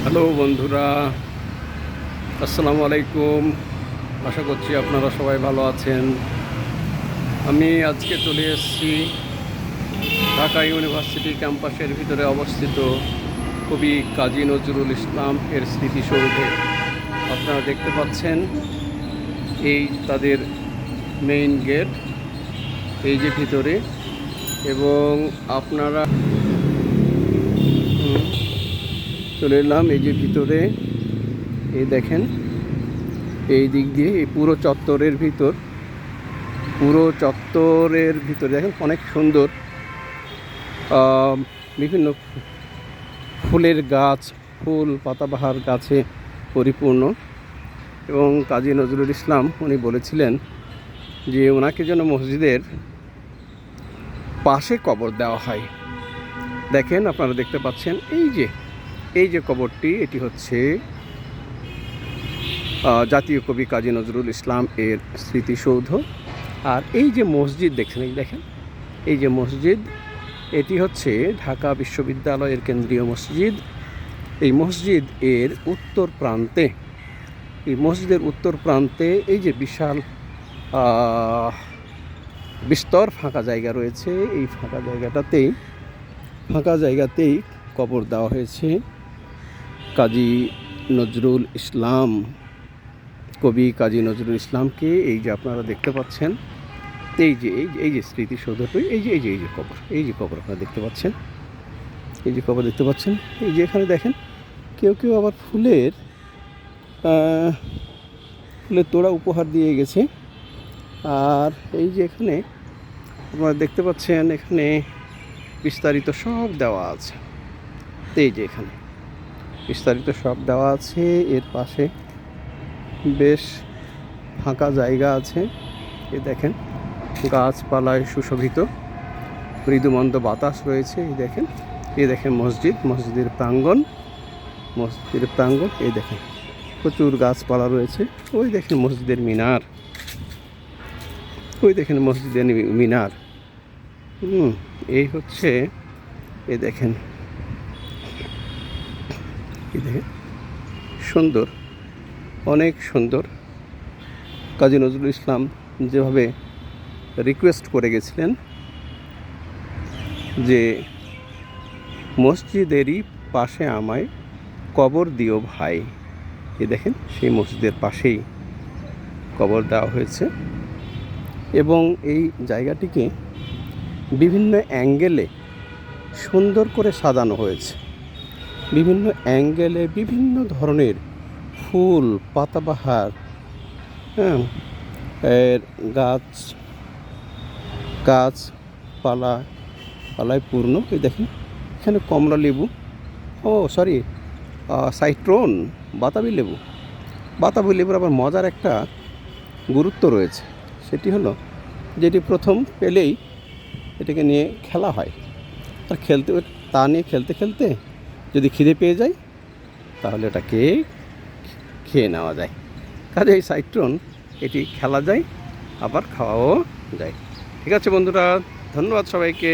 Hello বন্ধুরা, আসসালামু আলাইকুম। আশা করছি আপনারা সবাই ভালো আছেন। আমি আজকে চলে এসেছি ঢাকা ইউনিভার্সিটি ক্যাম্পাসের ভিতরে অবস্থিত কবি কাজী নজরুল ইসলাম এর স্মৃতিসৌধে। আপনারা দেখতে পাচ্ছেন এই তাদের মেইন গেট, এই যে ভিতরে, এবং আপনারা চলে এলাম এই যে ভিতরে। এই দেখেন, এই দিক দিয়ে এই পুরো চত্বরের ভিতরে দেখেন অনেক সুন্দর বিভিন্ন ফুলের গাছ, ফুল পাতাবাহার গাছে পরিপূর্ণ। এবং কাজী নজরুল ইসলাম উনি বলেছিলেন যে ওনাকে যেন মসজিদের পাশে কবর দেওয়া হয়। দেখেন, আপনারা দেখতে পাচ্ছেন এই যে কবরটি, এটি হচ্ছে জাতীয় কবি কাজী নজরুল ইসলাম এর স্মৃতিসৌধ। আর এই যে মসজিদ দেখছেন, এই যে মসজিদ, এটি হচ্ছে ঢাকা বিশ্ববিদ্যালয়ের কেন্দ্রীয় মসজিদ। এই মসজিদ এর উত্তর প্রান্তে, এই যে বিশাল বিস্তর ফাঁকা জায়গা রয়েছে, এই ফাঁকা জায়গাতেই কবর দেওয়া হয়েছে কাজী নজরুল ইসলাম, কবি কাজী নজরুল ইসলামকে। এই যে আপনারা দেখতে পাচ্ছেন, এই যে স্মৃতিসৌধটি, এই যে কবর আপনারা দেখতে পাচ্ছেন, এই যে কবর দেখতে পাচ্ছেন। এই যে এখানে দেখেন, কেউ আবার ফুলের তোড়া উপহার দিয়ে গেছে। আর এই যে এখানে আপনারা দেখতে পাচ্ছেন, এখানে বিস্তারিত সব দেওয়া আছে। এই যে এখানে বিস্তারিত সব দেওয়া আছে। এর পাশে বেশ ফাঁকা জায়গা আছে। এই দেখেন, গাছপালায় সুশোভিত, মৃদুমন্দ বাতাস রয়েছে। এই দেখেন মসজিদের প্রাঙ্গণ। এই দেখেন প্রচুর গাছপালা রয়েছে। ওই দেখেন মসজিদের মিনার, এই হচ্ছে, এই দেখেন সুন্দর, অনেক সুন্দর। কাজী নজরুল ইসলাম যেভাবে রিকোয়েস্ট করে গেছিলেন যে মসজিদেরই পাশে আমায় কবর দিও ভাই, এই দেখেন সেই মসজিদের পাশেই কবর দেওয়া হয়েছে। এবং এই জায়গাটিকে বিভিন্ন অ্যাঙ্গেলে সুন্দর করে সাজানো হয়েছে, বিভিন্ন অ্যাঙ্গেলে বিভিন্ন ধরনের ফুল পাতাবাহার, এর গাছপালায় পূর্ণ। এই দেখেন এখানে কমলা লেবু, সাইট্রন, বাতাবি লেবুর আবার মজার একটা গুরুত্ব রয়েছে। সেটি হলো, যেটি প্রথম পেলেই এটাকে নিয়ে খেলা হয়, আর খেলতে খেলতে যদি খিদে পেয়ে যায় তাহলে এটাকে খেয়ে নেওয়া যায়। কাজে এই সাইট্রন, এটি খেলা যায় আবার খাওয়াও যায়। ঠিক আছে বন্ধুরা, ধন্যবাদ সবাইকে।